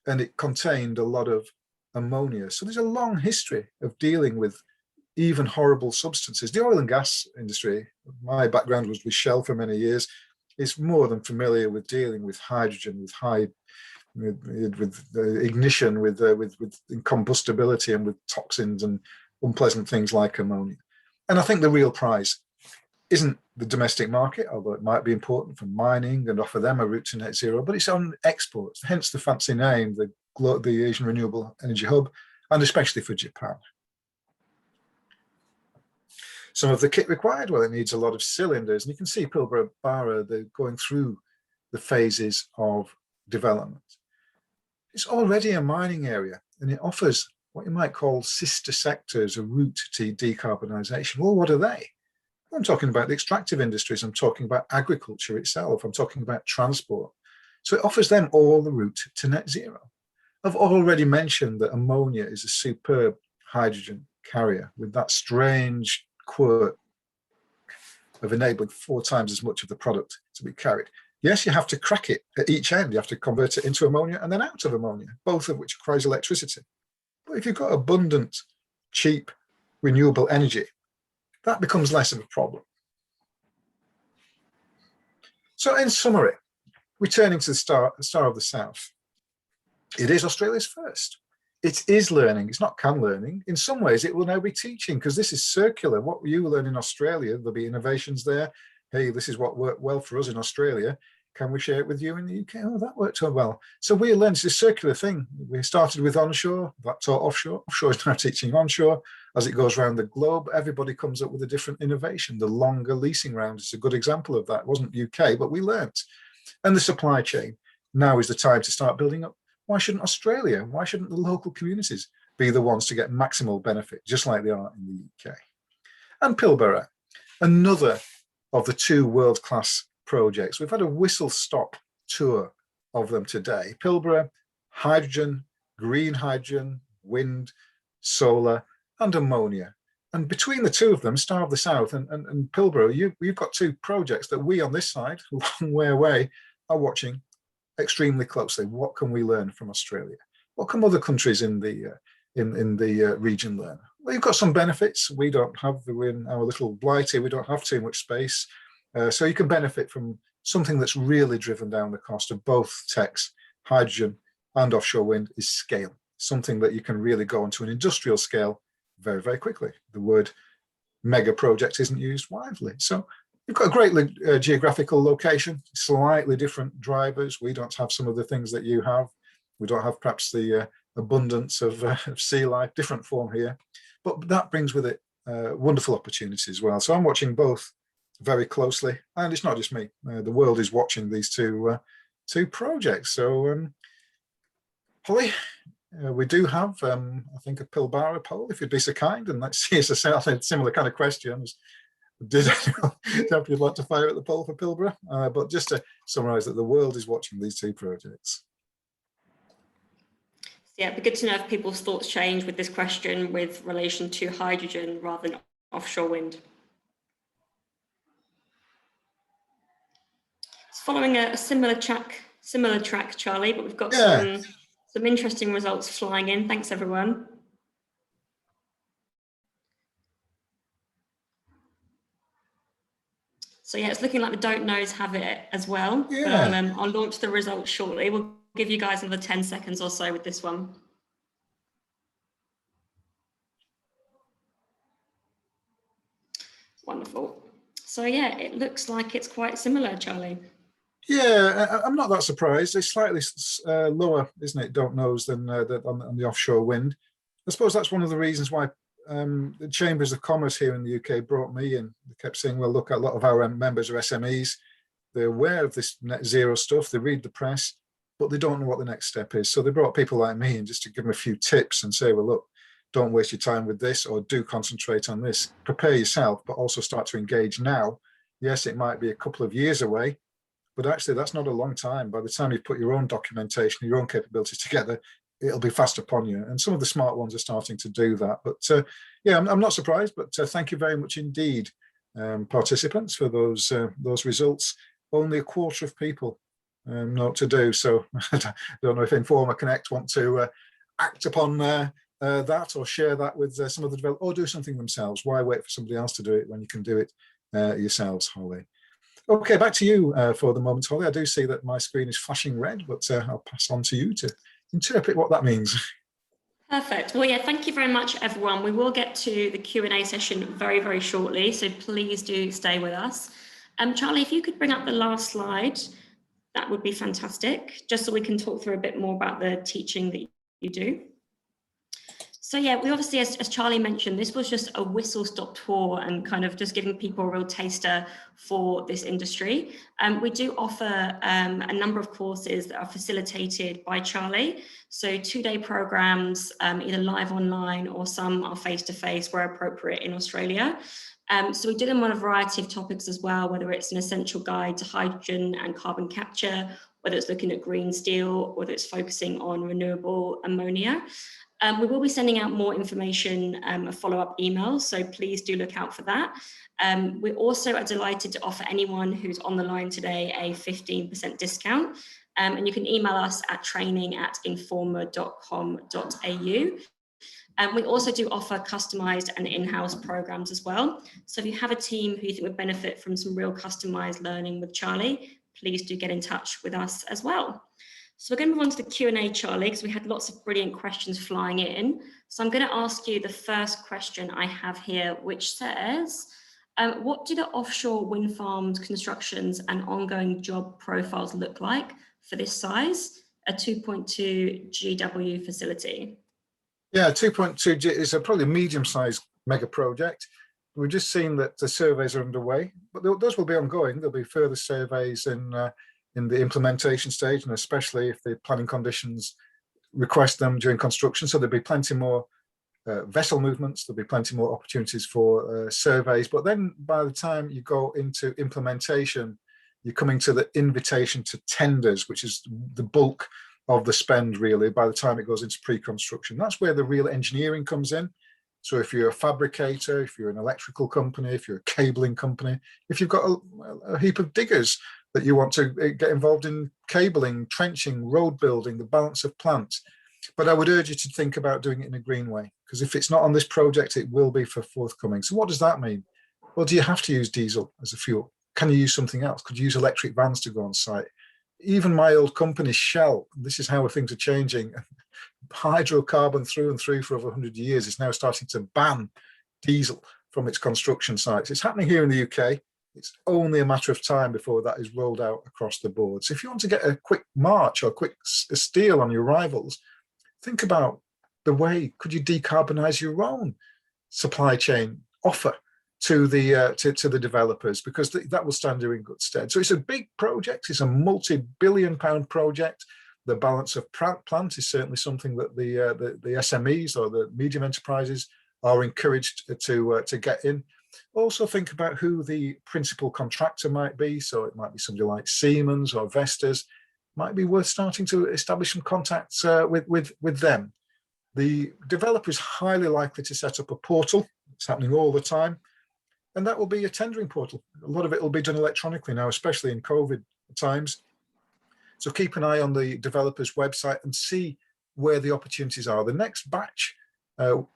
Speaker 2: And it contained a lot of ammonia. So there's a long history of dealing with even horrible substances. The oil and gas industry, my background was with Shell for many years, is more than familiar with dealing with hydrogen, with ignition, with combustibility, and with toxins and unpleasant things like ammonia. And I think the real prize isn't the domestic market, although it might be important for mining and offer them a route to net zero, but it's on exports, hence the fancy name, the Asian Renewable Energy Hub, and especially for Japan. Some of the kit required, well, it needs a lot of cylinders, and you can see Pilbara, they're going through the phases of development. It's already a mining area, and it offers what you might call sister sectors, a route to decarbonisation. Well, what are they? I'm talking about the extractive industries. I'm talking about agriculture itself. I'm talking about transport. So it offers them all the route to net zero. I've already mentioned that ammonia is a superb hydrogen carrier with that strange quirk of enabling 4 times as much of the product to be carried. Yes, you have to crack it at each end. You have to convert it into ammonia and then out of ammonia, both of which requires electricity. But if you've got abundant, cheap, renewable energy, that becomes less of a problem. So in summary, returning to the Star of the South, it is Australia's first. It is learning. It's not can learning. In some ways, it will now be teaching because this is circular. What you learn in Australia, there'll be innovations there. Hey, this is what worked well for us in Australia. Can we share it with you in the UK? Oh, that worked so well. So we learned this circular thing. We started with onshore, that taught offshore. Offshore is now teaching onshore. As it goes around the globe, everybody comes up with a different innovation. The longer leasing round is a good example of that. It wasn't UK, but we learnt. And the supply chain. Now is the time to start building up. Why shouldn't Australia? Why shouldn't the local communities be the ones to get maximal benefit, just like they are in the UK? And Pilbara, another of the 2 world-class projects. We've had a whistle-stop tour of them today. Pilbara, hydrogen, green hydrogen, wind, solar, and ammonia. And between the 2 of them, Star of the South and Pilbara, you've got 2 projects that we on this side, a long way away, are watching extremely closely. What can we learn from Australia? What can other countries in the region learn? We've got some benefits. We don't have, we're in our little blighty, we don't have too much space. So you can benefit from something that's really driven down the cost of both techs, hydrogen and offshore wind, is scale. Something that you can really go into an industrial scale very, very quickly. The word mega project isn't used widely. So you've got a great geographical location, slightly different drivers. We don't have some of the things that you have. We don't have perhaps the abundance of sea life, different form here. But that brings with it wonderful opportunities as well. So I'm watching both very closely. And it's not just me. The world is watching these two projects. So, Holly, we do have, I think, a Pilbara poll, if you'd be so kind. And let's see, it's a similar kind of question. Did you'd like to fire at the poll for Pilbara? But just to summarise that the world is watching these 2 projects.
Speaker 1: Yeah, it'd be good to know if people's thoughts change with this question with relation to hydrogen rather than offshore wind. It's following a similar track, Charlie, but we've got some interesting results flying in. Thanks, everyone. So yeah, it's looking like the don't knows have it as well.
Speaker 2: Yeah.
Speaker 1: But I'll launch the results shortly. We'll give you guys another 10 seconds or so with this one. Wonderful. So yeah, it looks like it's quite similar, Charlie.
Speaker 2: Yeah, I'm not that surprised. It's slightly lower, isn't it, don't knows than on the offshore wind. I suppose that's one of the reasons why the Chambers of Commerce here in the UK brought me in. They kept saying, well, look, a lot of our members are SMEs. They're aware of this net zero stuff. They read the press, but they don't know what the next step is. So they brought people like me in just to give them a few tips and say, well, look, don't waste your time with this, or do concentrate on this. Prepare yourself, but also start to engage now. Yes, it might be a couple of years away, but actually that's not a long time. By the time you've put your own documentation, your own capabilities together, it'll be fast upon you. And some of the smart ones are starting to do that. But yeah, I'm not surprised, but thank you very much indeed, participants, for those results. Only a quarter of people know what to do. So I don't know if Informa Connect want to act upon that or share that with some of the developers, or do something themselves. Why wait for somebody else to do it when you can do it yourselves, Holly? Okay, back to you for the moment, Holly. I do see that my screen is flashing red, but I'll pass on to you to interpret what that means.
Speaker 1: Perfect. Well, yeah, thank you very much, everyone. We will get to the Q&A session very, very shortly, so please do stay with us. Charlie, if you could bring up the last slide, that would be fantastic, just so we can talk through a bit more about the teaching that you do. So yeah, we obviously, as Charlie mentioned, this was just a whistle-stop tour and kind of just giving people a real taster for this industry. We do offer a number of courses that are facilitated by Charlie. So 2-day programs, either live online or some are face-to-face where appropriate in Australia. So we do them on a variety of topics as well, whether it's an essential guide to hydrogen and carbon capture, whether it's looking at green steel, whether it's focusing on renewable ammonia. We will be sending out more information, a follow-up email, so please do look out for that. We also are delighted to offer anyone who's on the line today a 15% discount. And you can email us at training@informa.com.au. We also do offer customized and in-house programs as well. So if you have a team who you think would benefit from some real customized learning with Charley, please do get in touch with us as well. So we're going to move on to the Q&A, Charley, because we had lots of brilliant questions flying in. So I'm going to ask you the first question I have here, which says, what do the offshore wind farms constructions and ongoing job profiles look like for this size, a 2.2 GW facility?
Speaker 2: Yeah, 2.2 G is probably a medium-sized mega project. We've just seen that the surveys are underway, but those will be ongoing. There'll be further surveys in the implementation stage, and especially if the planning conditions request them during construction. So there'll be plenty more vessel movements, there'll be plenty more opportunities for surveys. But then by the time you go into implementation, you're coming to the invitation to tenders, which is the bulk of the spend really by the time it goes into pre-construction. That's where the real engineering comes in. So if you're a fabricator, if you're an electrical company, if you're a cabling company, if you've got a heap of diggers that you want to get involved in cabling, trenching, road building, the balance of plant. But I would urge you to think about doing it in a green way, because if it's not on this project, it will be for forthcoming. So what does that mean? Well, do you have to use diesel as a fuel? Can you use something else? Could you use electric vans to go on site? Even my old company, Shell, this is how things are changing. Hydrocarbon through and through for over 100 years is now starting to ban diesel from its construction sites. It's happening here in the UK. It's only a matter of time before that is rolled out across the board. So if you want to get a quick march or a quick steal on your rivals, think about the way, could you decarbonize your own supply chain offer to the developers, because that will stand you in good stead. So it's a big project. It's a multi-billion-pound project. The balance of plant is certainly something that the SMEs or the medium enterprises are encouraged to get in. Also think about who the principal contractor might be. So it might be somebody like Siemens or Vestas. Might be worth starting to establish some contacts with them. The developer is highly likely to set up a portal. It's happening all the time. And that will be a tendering portal. A lot of it will be done electronically now, especially in COVID times. So keep an eye on the developer's website and see where the opportunities are. The next batch of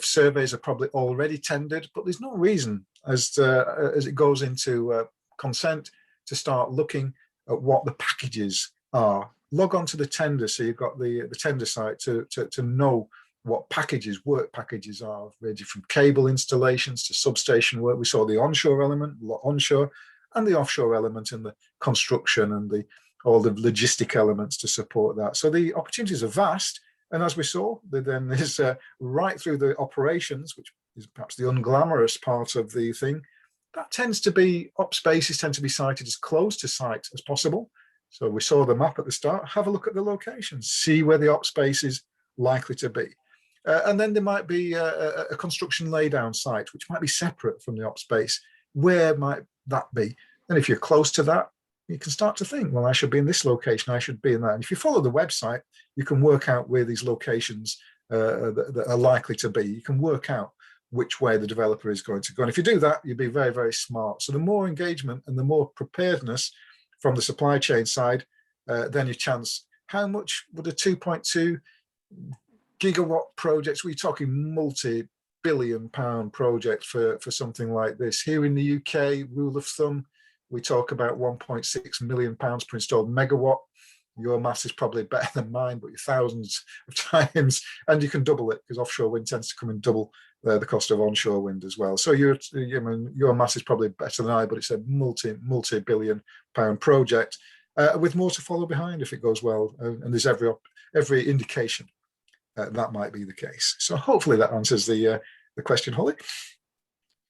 Speaker 2: surveys are probably already tendered, but there's no reason as it goes into consent to start looking at what the packages are. Log on to the tender, so you've got the tender site to know what packages, work packages are, ranging from cable installations to substation work. We saw the onshore element, onshore, and the offshore element in the construction and all the logistic elements to support that. So the opportunities are vast. And as we saw, there then is right through the operations, which is perhaps the unglamorous part of the thing, that tends to be, op spaces tend to be sited as close to site as possible. So we saw the map at the start, have a look at the locations, see where the op space is likely to be. And then there might be a construction laydown site, which might be separate from the op space. Where might that be? And if you're close to that, you can start to think, well, I should be in this location, I should be in that. And if you follow the website, you can work out where these locations that are likely to be. You can work out which way the developer is going to go. And if you do that, you'll be very, very smart. So the more engagement and the more preparedness from the supply chain side, then your chance. How much would a 2.2 gigawatt projects, we're talking multi-billion-pound project for something like this. Here in the UK, rule of thumb, we talk about 1.6 million pounds per installed megawatt. Your maths is probably better than mine, but you're thousands of times, and you can double it because offshore wind tends to come in double the cost of onshore wind as well. So your maths is probably better than I, but it's a multi-billion pound project with more to follow behind if it goes well. And there's every indication that might be the case. So hopefully that answers the question, Holly.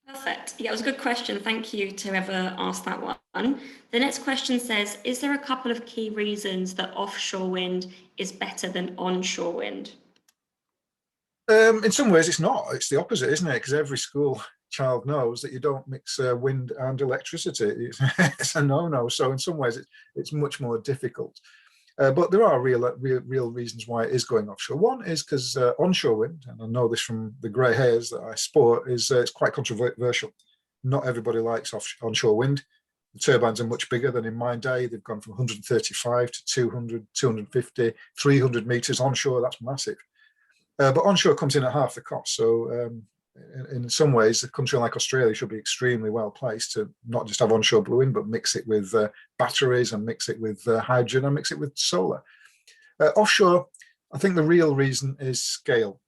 Speaker 1: Perfect. Yeah, it was a good question. Thank you to whoever asked that one. The next question says, is there a couple of key reasons that offshore wind is better than onshore wind?
Speaker 2: In some ways it's not. It's the opposite, isn't it? Because every school child knows that you don't mix wind and electricity. It's a no-no. So in some ways, it's much more difficult. But there are real reasons why it is going offshore. One is because onshore wind, and I know this from the grey hairs that I sport, is it's quite controversial. Not everybody likes onshore wind. The turbines are much bigger than in my day. They've gone from 135 to 200, 250, 300 meters onshore. That's massive. But onshore comes in at half the cost. So in some ways, a country like Australia should be extremely well placed to not just have onshore blue wind, but mix it with batteries and mix it with hydrogen and mix it with solar. Offshore, I think the real reason is scale.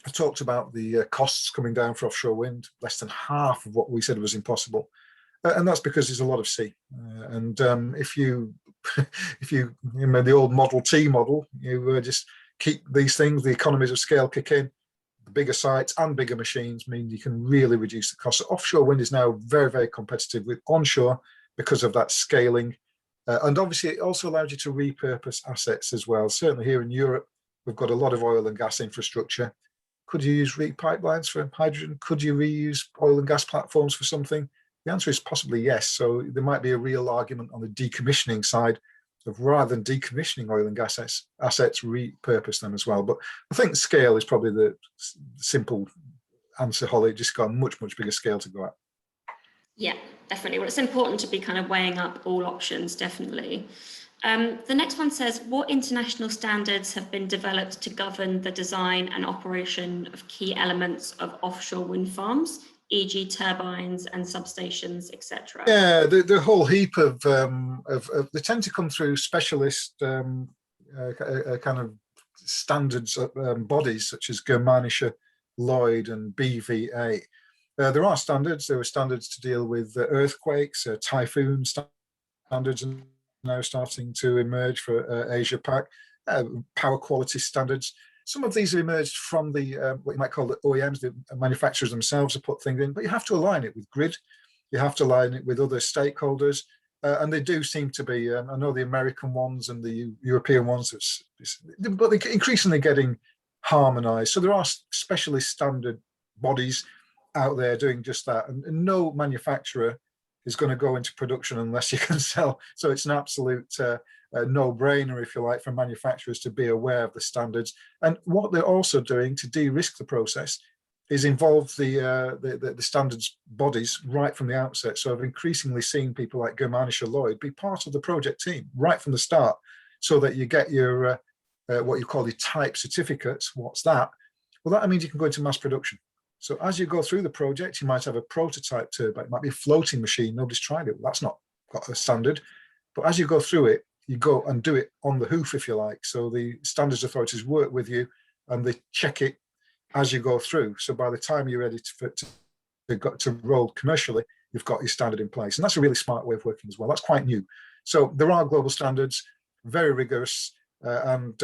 Speaker 2: I talked about the costs coming down for offshore wind, less than half of what we said was impossible. And that's because there's a lot of sea. And if you remember the old Model T model, you just keep these things, the economies of scale kick in. The bigger sites and bigger machines mean you can really reduce the cost. So offshore wind is now very, very competitive with onshore because of that scaling. And obviously, it also allows you to repurpose assets as well. Certainly here in Europe, we've got a lot of oil and gas infrastructure. Could you use pipelines for hydrogen? Could you reuse oil and gas platforms for something? The answer is possibly yes. So there might be a real argument on the decommissioning side of rather than decommissioning oil and gas assets, repurpose them as well. But I think scale is probably the simple answer, Holly. Just got a much, much bigger scale to go at.
Speaker 1: Yeah, definitely. Well, it's important to be kind of weighing up all options, definitely. The next one says, what international standards have been developed to govern the design and operation of key elements of offshore wind farms, e.g. turbines and substations, etc.?
Speaker 2: Yeah, the whole heap of they tend to come through specialist kind of standards bodies such as Germanische, Lloyd and BVA. There are standards. There were standards to deal with earthquakes, typhoon standards, and now starting to emerge for Asia Pac, power quality standards. Some of these have emerged from the what you might call the OEMs, the manufacturers themselves have put things in, but you have to align it with grid. You have to align it with other stakeholders, and they do seem to be. I know the American ones and the European ones, but they're increasingly getting harmonised. So there are specialist standard bodies out there doing just that, and no manufacturer is going to go into production unless you can sell. So it's an absolute no-brainer, if you like, for manufacturers to be aware of the standards. And what they're also doing to de-risk the process is involve the standards bodies right from the outset. So I've increasingly seen people like Germanische Lloyd be part of the project team right from the start, so that you get your what you call the type certificates. What's that? Well, that means you can go into mass production. So as you go through the project, you might have a prototype turbine. It might be a floating machine. Nobody's tried it. Well, that's not got a standard. But as you go through it, you go and do it on the hoof, if you like. So the standards authorities work with you and they check it as you go through. So by the time you're ready to roll commercially, you've got your standard in place. And that's a really smart way of working as well. That's quite new. So there are global standards, very rigorous, and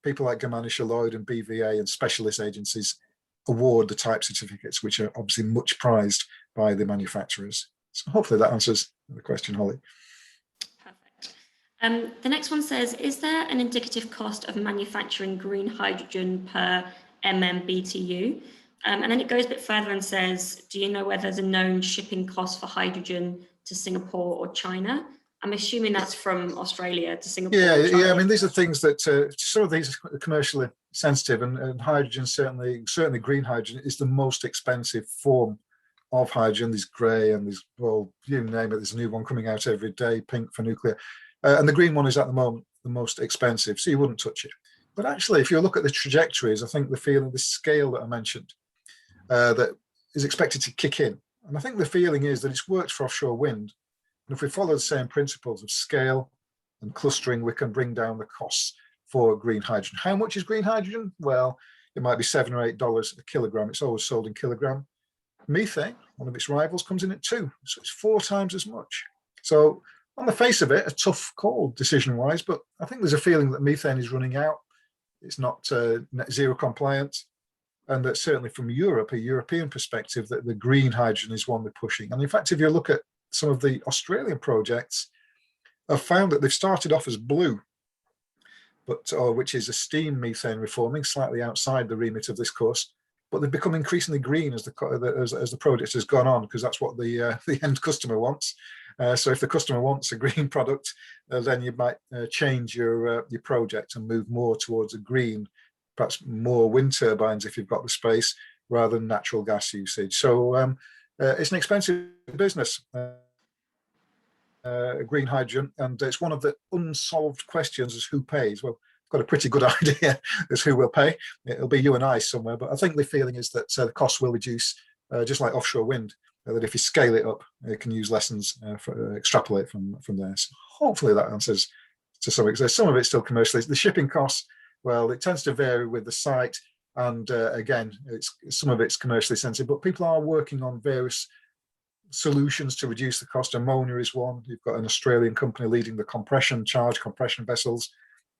Speaker 2: people like Germanische Lloyd and BVA and specialist agencies award the type certificates, which are obviously much prized by the manufacturers. So hopefully that answers the question, Holly.
Speaker 1: Perfect. The next one says, is there an indicative cost of manufacturing green hydrogen per MMBTU? And then it goes a bit further and says, do you know whether there's a known shipping cost for hydrogen to Singapore or China? I'm assuming that's from Australia to Singapore.
Speaker 2: Yeah. I mean, these are things that some of these are commercially sensitive, and hydrogen, certainly green hydrogen, is the most expensive form of hydrogen. There's grey and there's, well, you name it. There's a new one coming out every day, pink for nuclear, and the green one is at the moment the most expensive. So you wouldn't touch it. But actually, if you look at the trajectories, I think the scale that I mentioned that is expected to kick in, and I think the feeling is that it's worked for offshore wind. And if we follow the same principles of scale and clustering, we can bring down the costs for green hydrogen. How much is green hydrogen? Well, it might be $7 or $8 a kilogram. It's always sold in kilogram. Methane, one of its rivals, comes in at 2. So it's 4 times as much. So on the face of it, a tough call decision-wise, but I think there's a feeling that methane is running out. It's not net zero compliant. And that certainly from Europe, a European perspective, that the green hydrogen is one they're pushing. And in fact, if you look at some of the Australian projects, have found that they've started off as blue, but which is a steam methane reforming, slightly outside the remit of this course. but they've become increasingly green as the project has gone on, because that's what the end customer wants. So if the customer wants a green product, then you might change your project and move more towards a green, perhaps more wind turbines if you've got the space, rather than natural gas usage. So it's an expensive business, green hydrogen, and it's one of the unsolved questions is who pays. Well, I've got a pretty good idea as who will pay. It'll be you and I somewhere, but I think the feeling is that the costs will reduce, just like offshore wind, that if you scale it up, you can use lessons, extrapolate from there. So hopefully that answers to some extent. Some of it's still commercially. The shipping costs, well, it tends to vary with the site, and again, some of it's commercially sensitive, but people are working on various solutions to reduce the cost. Ammonia is one. You've got an Australian company leading the compression vessels,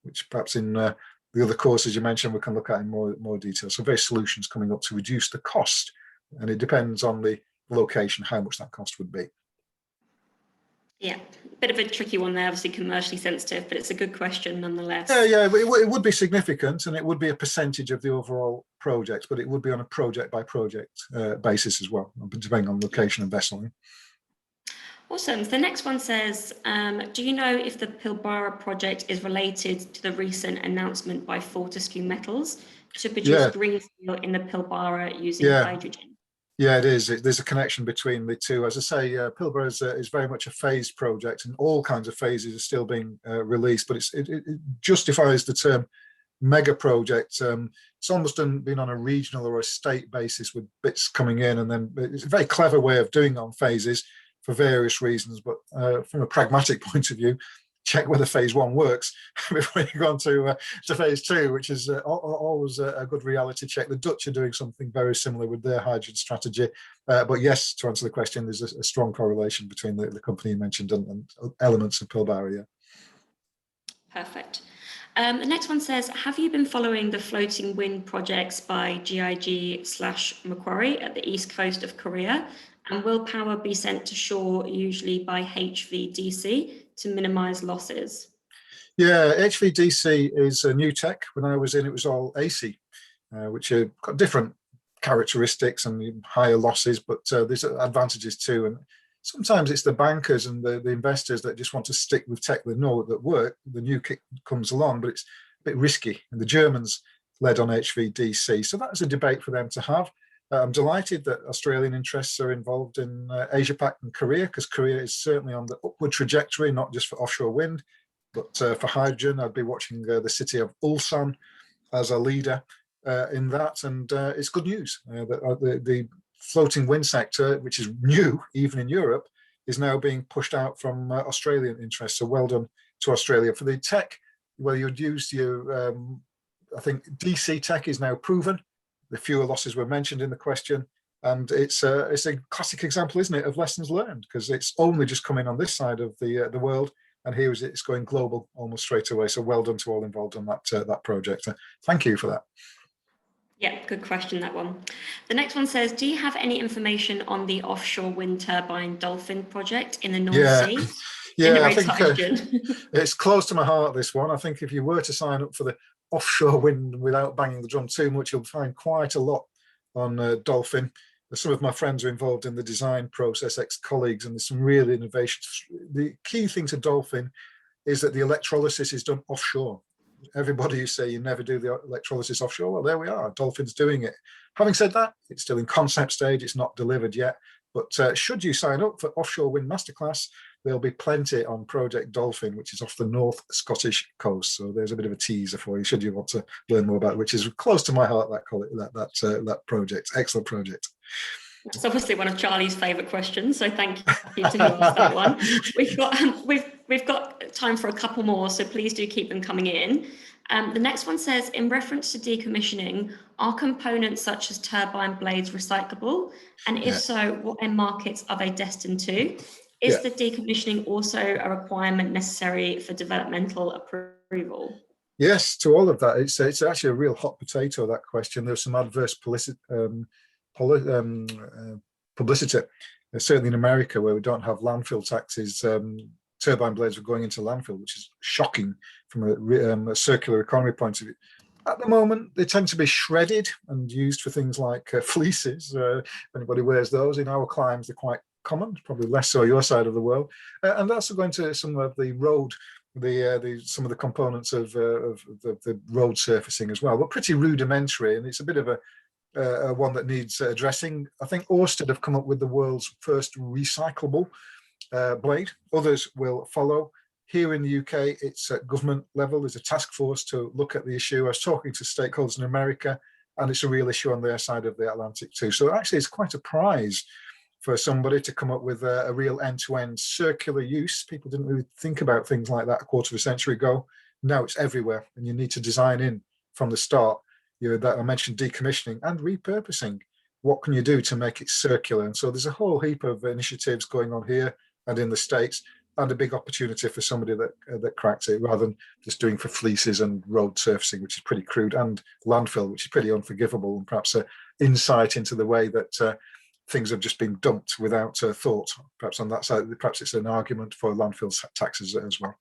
Speaker 2: which perhaps in the other courses you mentioned we can look at in more detail. So various solutions coming up to reduce the cost, and it depends on the location how much that cost would be.
Speaker 1: Yeah, bit of a tricky one there, obviously commercially sensitive, but it's a good question nonetheless.
Speaker 2: Yeah, it would be significant, and it would be a percentage of the overall project, but it would be on a project by project basis as well, depending on location and vessel.
Speaker 1: Awesome. So the next one says, do you know if the Pilbara project is related to the recent announcement by Fortescue Metals to produce green steel in the Pilbara using hydrogen? Yeah,
Speaker 2: it is. There's a connection between the two. As I say, Pilbara is very much a phased project, and all kinds of phases are still being released, but it justifies the term mega project. It's almost been on a regional or a state basis with bits coming in, and then it's a very clever way of doing on phases for various reasons. But from a pragmatic point of view, check whether phase one works before you go on to phase two, which is always a good reality check. The Dutch are doing something very similar with their hydrogen strategy. But yes, to answer the question, there's a strong correlation between the company you mentioned and elements of Pilbara. Yeah.
Speaker 1: Perfect. The next one says, have you been following the floating wind projects by GIG/Macquarie at the east coast of Korea? And will power be sent to shore, usually by HVDC, to minimise losses?
Speaker 2: Yeah, HVDC is a new tech. When I was in, it was all AC, which have got different characteristics and higher losses, but there's advantages too. And sometimes it's the bankers and the investors that just want to stick with tech they know that work. The new kit comes along, but it's a bit risky. And the Germans led on HVDC. So that's a debate for them to have. I'm delighted that Australian interests are involved in Asia-Pac and Korea, because Korea is certainly on the upward trajectory, not just for offshore wind, but for hydrogen. I'd be watching the city of Ulsan as a leader in that, and it's good news that the floating wind sector, which is new even in Europe, is now being pushed out from Australian interests. So well done to Australia. For the tech, where you'd use your, I think DC tech is now proven. The fuel losses were mentioned in the question, and it's a classic example, isn't it, of lessons learned, because it's only just coming on this side of the world, and here it's going global almost straight away. So well done to all involved on that project. Thank you for that.
Speaker 1: Yeah, good question, that one. The next one says, do you have any information on the offshore wind turbine Dolphin project in the North Sea?
Speaker 2: Yeah, I think it's close to my heart, this one. I think if you were to sign up for the offshore wind without banging the drum too much, you'll find quite a lot on Dolphin. Some of my friends are involved in the design process, ex-colleagues, and there's some real innovations. The key thing to Dolphin is that the electrolysis is done offshore. Everybody who say you never do the electrolysis offshore, well, there we are. Dolphin's doing it. Having said that, it's still in concept stage. It's not delivered yet. But should you sign up for Offshore Wind Masterclass, there'll be plenty on Project Dolphin, which is off the North Scottish coast. So there's a bit of a teaser for you, should you want to learn more about it, which is close to my heart, that project. Excellent project.
Speaker 1: It's obviously one of Charlie's favourite questions, so thank you to who asked that one. We've got time for a couple more, so please do keep them coming in. The next one says, in reference to decommissioning, are components such as turbine blades recyclable? And if so, what end markets are they destined to? Is the decommissioning also a requirement necessary for developmental approval?
Speaker 2: Yes, to all of that. It's actually a real hot potato, that question. There's some adverse publicity, certainly in America, where we don't have landfill taxes. Turbine blades are going into landfill, which is shocking from a circular economy point of view. At the moment, they tend to be shredded and used for things like fleeces. If anybody wears those in our climes, they're quite common, probably less so your side of the world. And also going to some of the road, some of the components of the road surfacing as well, but pretty rudimentary. And it's a bit of a one that needs addressing. I think Ørsted have come up with the world's first recyclable blade. Others will follow. Here in the UK, it's at government level. There's a task force to look at the issue. I was talking to stakeholders in America, and it's a real issue on their side of the Atlantic too. So actually, it's quite a prize for somebody to come up with a real end-to-end circular use. People didn't really think about things like that a quarter of a century ago. Now it's everywhere, and you need to design in from the start. That I mentioned decommissioning and repurposing. What can you do to make it circular? And so there's a whole heap of initiatives going on here and in the States, and a big opportunity for somebody that cracks it, rather than just doing for fleeces and road surfacing, which is pretty crude, and landfill, which is pretty unforgivable, and perhaps an insight into the way that things have just been dumped without thought. Perhaps on that side, perhaps it's an argument for landfill taxes as well.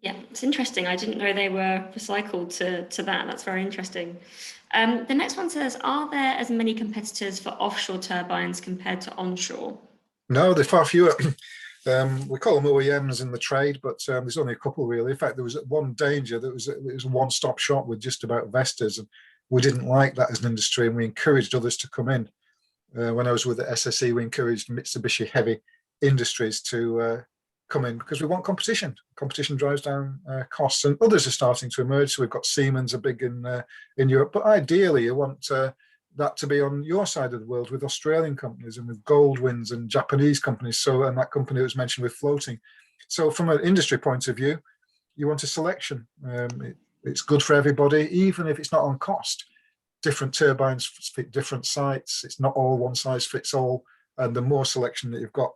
Speaker 1: Yeah, it's interesting. I didn't know they were recycled to that. That's very interesting. The next one says, are there as many competitors for offshore turbines compared to onshore?
Speaker 2: No, there's far fewer. We call them OEMs in the trade, but there's only a couple really. In fact, there was one danger that it was a one-stop shop with just about Vestas, and we didn't like that as an industry, and we encouraged others to come in. When I was with the SSE, we encouraged Mitsubishi Heavy Industries to come in because we want competition. Competition drives down costs, and others are starting to emerge. So we've got Siemens, are big in Europe, but ideally you want that to be on your side of the world with Australian companies and with Goldwinds and Japanese companies. So, and that company that was mentioned with floating. So from an industry point of view, you want a selection. It's good for everybody, even if it's not on cost. Different turbines fit different sites. It's not all one size fits all. And the more selection that you've got,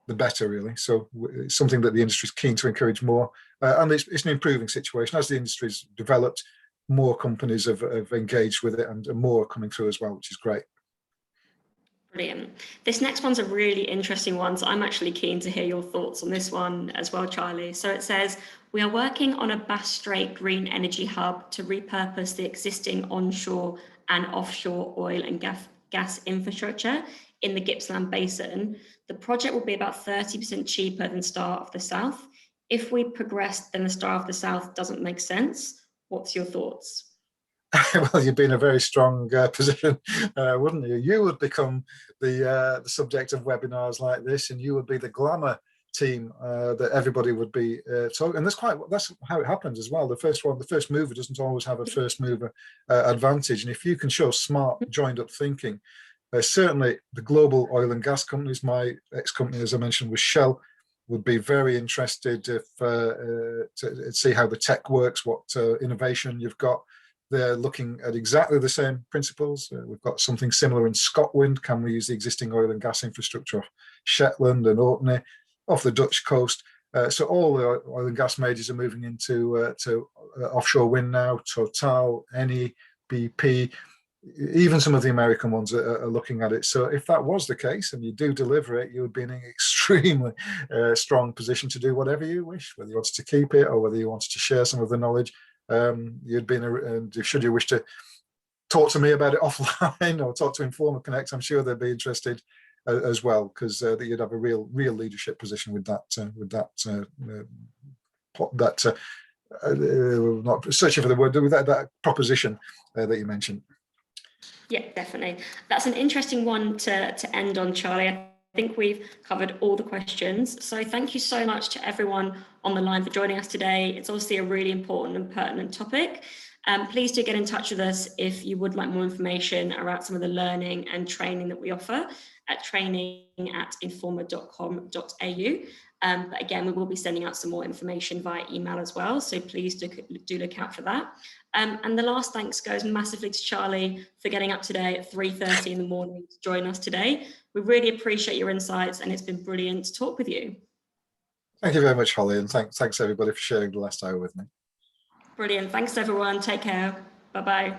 Speaker 2: the better really. So it's something that the industry is keen to encourage more. And it's an improving situation. As the industry's developed, more companies have engaged with it, and more are coming through as well, which is great.
Speaker 1: Brilliant. This next one's a really interesting one, so I'm actually keen to hear your thoughts on this one as well, Charlie. So it says, we are working on a Bass Strait green energy hub to repurpose the existing onshore and offshore oil and gas infrastructure in the Gippsland Basin. The project will be about 30% cheaper than Star of the South. If we progress, then the Star of the South doesn't make sense. What's your thoughts?
Speaker 2: Well, you'd be in a very strong position, wouldn't you? You would become the subject of webinars like this, and you would be the glamour team that everybody would be talking. And that's how it happens as well. The first mover doesn't always have a first mover advantage. And if you can show smart, joined up thinking, certainly the global oil and gas companies, my ex-company, as I mentioned, was Shell, would be very interested to see how the tech works, what innovation you've got. They're looking at exactly the same principles. We've got something similar in Scotland. Can we use the existing oil and gas infrastructure of Shetland and Orkney, off the Dutch coast? So all the oil and gas majors are moving into offshore wind now. Total, Eni, BP, even some of the American ones are looking at it. So if that was the case and you do deliver it, you would be in an extremely strong position to do whatever you wish, whether you wanted to keep it or whether you wanted to share some of the knowledge. You'd be should you wish to talk to me about it offline or talk to Informa Connect, I'm sure they'd be interested as well, because you'd have a real leadership position with not searching for the word, with that proposition that you mentioned.
Speaker 1: Yeah, definitely. That's an interesting one to end on, Charlie. I think we've covered all the questions. So thank you so much to everyone on the line for joining us today. It's obviously a really important and pertinent topic. Please do get in touch with us if you would like more information around some of the learning and training that we offer at training@informa.com.au. But again, we will be sending out some more information via email as well. So please do look out for that. And the last thanks goes massively to Charlie for getting up today at 3:30 in the morning to join us today. We really appreciate your insights, and it's been brilliant to talk with you.
Speaker 2: Thank you very much, Holly, and thanks everybody for sharing the last hour with me.
Speaker 1: Brilliant. Thanks, everyone. Take care. Bye-bye.